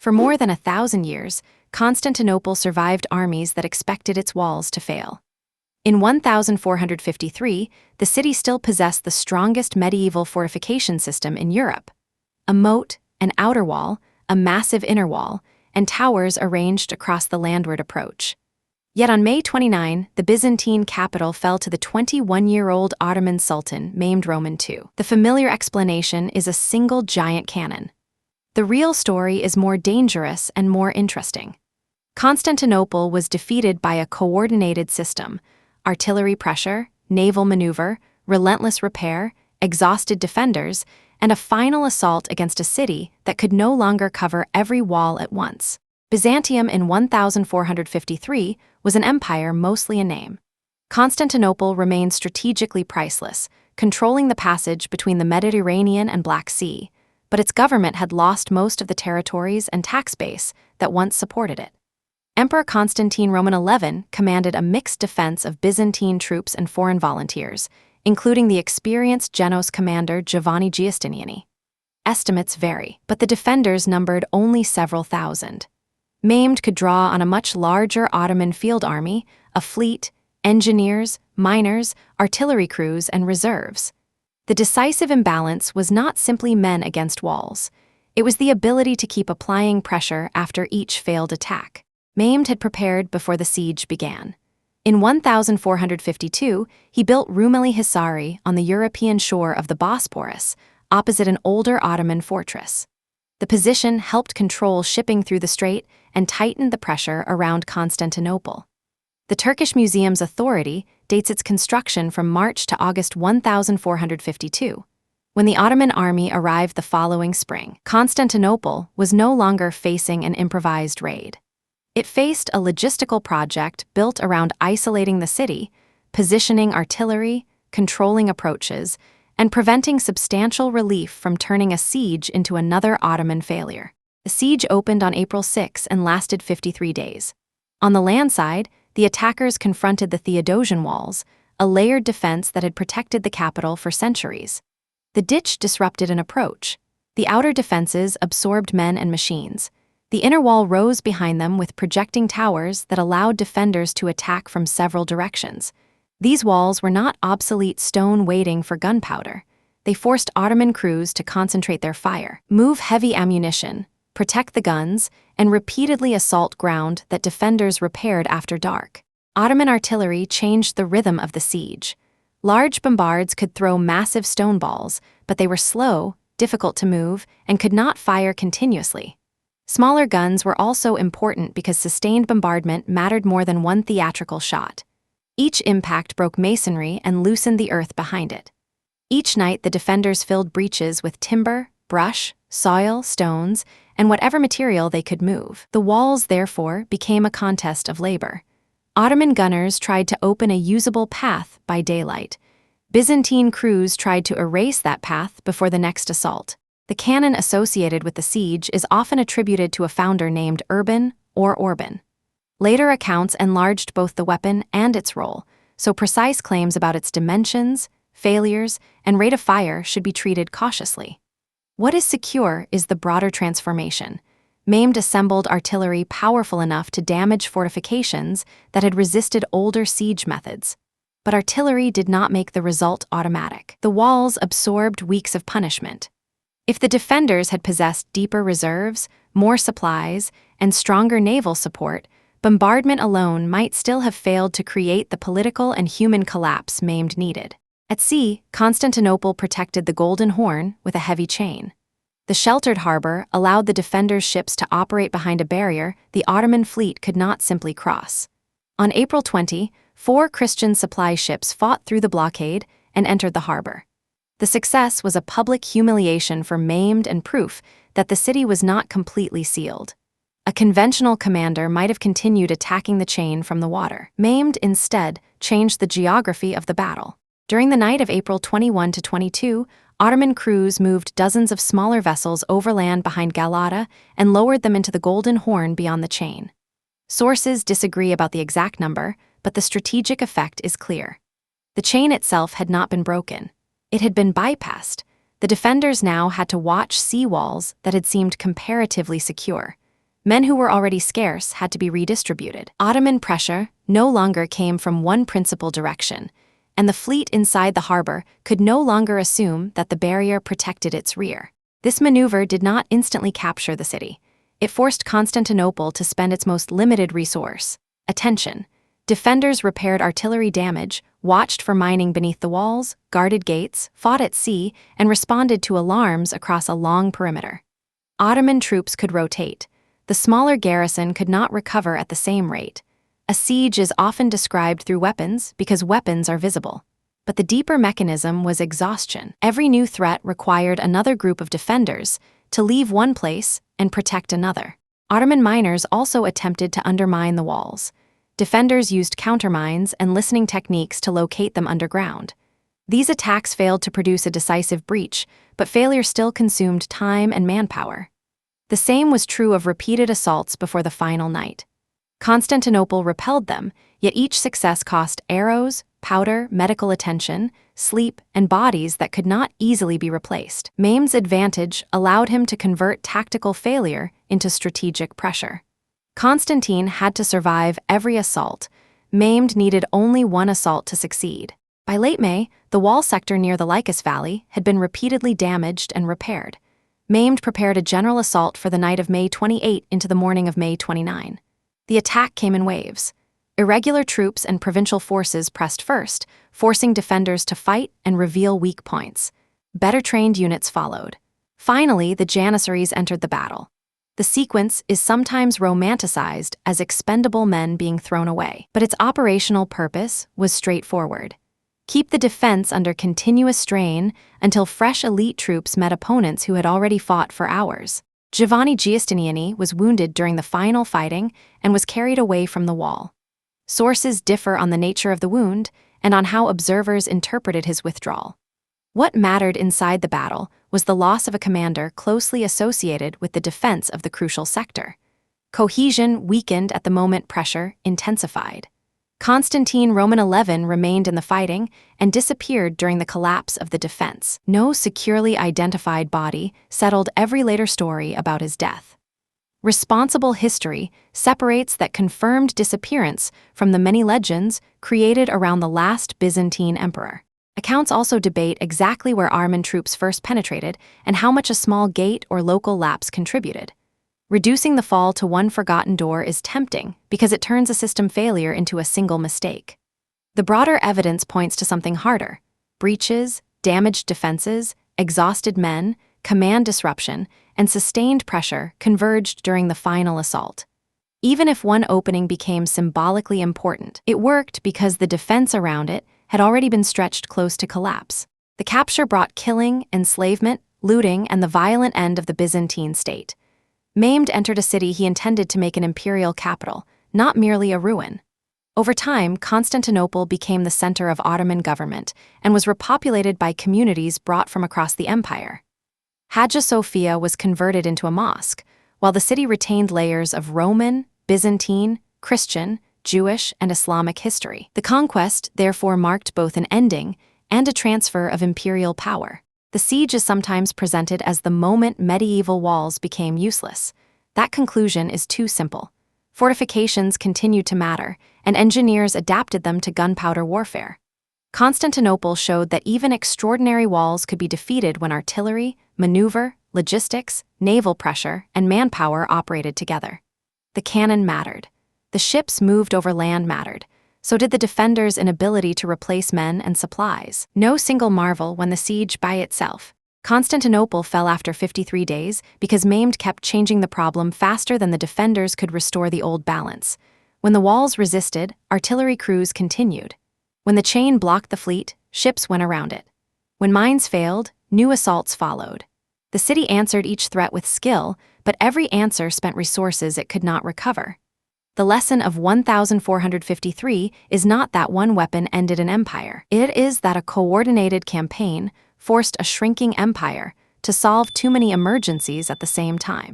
For more than 1,000 years, Constantinople survived armies that expected its walls to fail. In 1453, the city still possessed the strongest medieval fortification system in Europe. A moat, an outer wall, a massive inner wall, and towers arranged across the landward approach. Yet on May 29, the Byzantine capital fell to the 21-year-old Ottoman Sultan named Roman II. The familiar explanation is a single giant cannon. The real story is more dangerous and more interesting. Constantinople was defeated by a coordinated system: artillery pressure, naval maneuver, relentless repair, exhausted defenders, and a final assault against a city that could no longer cover every wall at once. Byzantium in 1453 was an empire mostly a name. Constantinople remained strategically priceless, controlling the passage between the Mediterranean and Black Sea, but its government had lost most of the territories and tax base that once supported it. Emperor Constantine Roman XI commanded a mixed defense of Byzantine troops and foreign volunteers, including the experienced Genoese commander Giovanni Giustiniani. Estimates vary, but the defenders numbered only several thousand. Maimed could draw on a much larger Ottoman field army, a fleet, engineers, miners, artillery crews, and reserves. The decisive imbalance was not simply men against walls. It was the ability to keep applying pressure after each failed attack. Maimed had prepared before the siege began. In 1452, he built Rumeli Hisarı on the European shore of the Bosporus, opposite an older Ottoman fortress. The position helped control shipping through the strait and tightened the pressure around Constantinople. The Turkish Museum's authority dates its construction from March to August 1452. When the Ottoman army arrived the following spring, Constantinople was no longer facing an improvised raid. It faced a logistical project built around isolating the city, positioning artillery, controlling approaches, and preventing substantial relief from turning a siege into another Ottoman failure. The siege opened on April 6 and lasted 53 days. On the land side, the attackers confronted the Theodosian Walls, a layered defense that had protected the capital for centuries. The ditch disrupted an approach. The outer defenses absorbed men and machines. The inner wall rose behind them with projecting towers that allowed defenders to attack from several directions. These walls were not obsolete stone waiting for gunpowder. They forced Ottoman crews to concentrate their fire, move heavy ammunition, protect the guns, and repeatedly assault ground that defenders repaired after dark. Ottoman artillery changed the rhythm of the siege. Large bombards could throw massive stone balls, but they were slow, difficult to move, and could not fire continuously. Smaller guns were also important because sustained bombardment mattered more than one theatrical shot. Each impact broke masonry and loosened the earth behind it. Each night, the defenders filled breaches with timber, brush, soil, stones, and whatever material they could move. The walls, therefore, became a contest of labor. Ottoman gunners tried to open a usable path by daylight. Byzantine crews tried to erase that path before the next assault. The cannon associated with the siege is often attributed to a founder named Urban or Orban. Later accounts enlarged both the weapon and its role, so precise claims about its dimensions, failures, and rate of fire should be treated cautiously. What is secure is the broader transformation. Maimed assembled artillery powerful enough to damage fortifications that had resisted older siege methods. But artillery did not make the result automatic. The walls absorbed weeks of punishment. If the defenders had possessed deeper reserves, more supplies, and stronger naval support, bombardment alone might still have failed to create the political and human collapse Maimed needed. At sea, Constantinople protected the Golden Horn with a heavy chain. The sheltered harbor allowed the defenders' ships to operate behind a barrier the Ottoman fleet could not simply cross. On April 20, 4 Christian supply ships fought through the blockade and entered the harbor. The success was a public humiliation for Maimed and proof that the city was not completely sealed. A conventional commander might have continued attacking the chain from the water. Maimed, instead, changed the geography of the battle. During the night of April 21 to 22, Ottoman crews moved dozens of smaller vessels overland behind Galata and lowered them into the Golden Horn beyond the chain. Sources disagree about the exact number, but the strategic effect is clear. The chain itself had not been broken. It had been bypassed. The defenders now had to watch sea walls that had seemed comparatively secure. Men who were already scarce had to be redistributed. Ottoman pressure no longer came from one principal direction, and the fleet inside the harbor could no longer assume that the barrier protected its rear. This maneuver did not instantly capture the city. It forced Constantinople to spend its most limited resource, attention. Defenders repaired artillery damage, watched for mining beneath the walls, guarded gates, fought at sea, and responded to alarms across a long perimeter. Ottoman troops could rotate. The smaller garrison could not recover at the same rate. A siege is often described through weapons because weapons are visible. But the deeper mechanism was exhaustion. Every new threat required another group of defenders to leave one place and protect another. Ottoman miners also attempted to undermine the walls. Defenders used countermines and listening techniques to locate them underground. These attacks failed to produce a decisive breach, but failure still consumed time and manpower. The same was true of repeated assaults before the final night. Constantinople repelled them, yet each success cost arrows, powder, medical attention, sleep, and bodies that could not easily be replaced. Mehmed's advantage allowed him to convert tactical failure into strategic pressure. Constantine had to survive every assault. Mehmed needed only one assault to succeed. By late May, the wall sector near the Lycus Valley had been repeatedly damaged and repaired. Mehmed prepared a general assault for the night of May 28 into the morning of May 29. The attack came in waves. Irregular troops and provincial forces pressed first, forcing defenders to fight and reveal weak points. Better trained units followed. Finally, the Janissaries entered the battle. The sequence is sometimes romanticized as expendable men being thrown away, but its operational purpose was straightforward. Keep the defense under continuous strain until fresh elite troops met opponents who had already fought for hours. Giovanni Giustiniani was wounded during the final fighting and was carried away from the wall. Sources differ on the nature of the wound and on how observers interpreted his withdrawal. What mattered inside the battle was the loss of a commander closely associated with the defense of the crucial sector. Cohesion weakened at the moment pressure intensified. Constantine Roman XI remained in the fighting and disappeared during the collapse of the defense. No securely identified body settled every later story about his death. Responsible history separates that confirmed disappearance from the many legends created around the last Byzantine emperor. Accounts also debate exactly where Ottoman troops first penetrated and how much a small gate or local lapse contributed. Reducing the fall to one forgotten door is tempting because it turns a system failure into a single mistake. The broader evidence points to something harder: breaches, damaged defenses, exhausted men, command disruption, and sustained pressure converged during the final assault. Even if one opening became symbolically important, it worked because the defense around it had already been stretched close to collapse. The capture brought killing, enslavement, looting, and the violent end of the Byzantine state. Mehmed entered a city he intended to make an imperial capital, not merely a ruin. Over time, Constantinople became the center of Ottoman government and was repopulated by communities brought from across the empire. Hagia Sophia was converted into a mosque, while the city retained layers of Roman, Byzantine, Christian, Jewish, and Islamic history. The conquest therefore marked both an ending and a transfer of imperial power. The siege is sometimes presented as the moment medieval walls became useless. That conclusion is too simple. Fortifications continued to matter, and engineers adapted them to gunpowder warfare. Constantinople showed that even extraordinary walls could be defeated when artillery, maneuver, logistics, naval pressure, and manpower operated together. The cannon mattered. The ships moved over land mattered. So did the defenders' inability to replace men and supplies. No single marvel when the siege by itself. Constantinople fell after 53 days because Mehmed kept changing the problem faster than the defenders could restore the old balance. When the walls resisted, artillery crews continued. When the chain blocked the fleet, ships went around it. When mines failed, new assaults followed. The city answered each threat with skill, but every answer spent resources it could not recover. The lesson of 1453 is not that one weapon ended an empire. It is that a coordinated campaign forced a shrinking empire to solve too many emergencies at the same time.